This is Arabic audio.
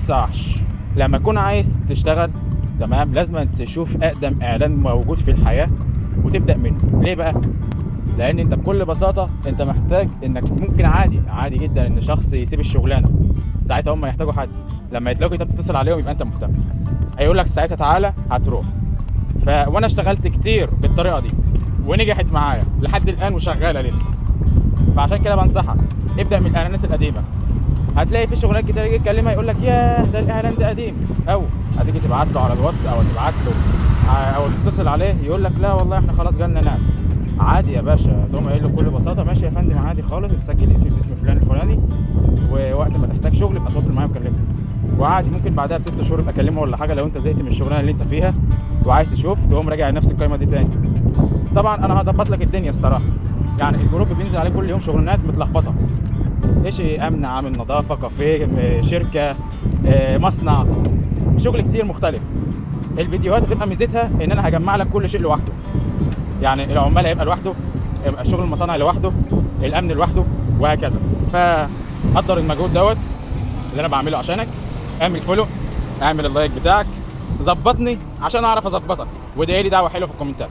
بص يا وحش، لما تكون عايز تشتغل تمام لازم تشوف اقدم اعلان موجود في الحياه وتبدا منه. ليه بقى؟ لان انت بكل بساطه انت محتاج انك ممكن عادي جدا ان شخص يسيب الشغلانه، ساعتها هم يحتاجوا حد، لما يتلاقوا انت بتتصل عليهم يبقى انت مهتم، هيقول لك ساعتها تعالى هتروح. وانا اشتغلت كتير بالطريقه دي ونجحت معايا لحد الان وشغاله لسه. فعشان كده بنصحك ابدا من الاعلانات القديمه. هتلاقي في شغلات كتير يجي يكلمها يقول لك ياه ده الاعلان ده قديم، او هتيجي تبعت له على الواتس او تبعت له او تتصل عليه يقول لك لا والله احنا خلاص جالنا ناس. عادي يا باشا، تقوم قايل له بكل بساطه ماشي يا فندم عادي خالص، تسجل اسمي باسم فلان الفلاني، ووقت ما تحتاج شغل يبقى تواصل معايا وكلمني. وعادي ممكن بعدها ب6 شهور يبقى اكلمه ولا حاجه لو انت زهقت من الشغلانه اللي انت فيها وعايز تشوف تقوم راجع نفس القائمه دي تاني. طبعا انا هظبط لك الدنيا الصراحه، يعني الجروب بينزل عليه كل يوم شغلانات متلخبطه، ايش امن، عامل نظافه، كافيه، شركه، مصنع، شغل كتير مختلف. الفيديوهات هتبقى ميزتها ان انا هجمع لك كل شيء لوحده، يعني العمال هيبقى لوحده، يبقى شغل المصانع لوحده، الامن لوحده، وهكذا. فقدر المجهود دوت اللي انا بعمله عشانك، اعمل فولو، اعمل اللايك بتاعك، ظبطني عشان اعرف اظبطك، وادعي لي دعوه حلوه في الكومنتات.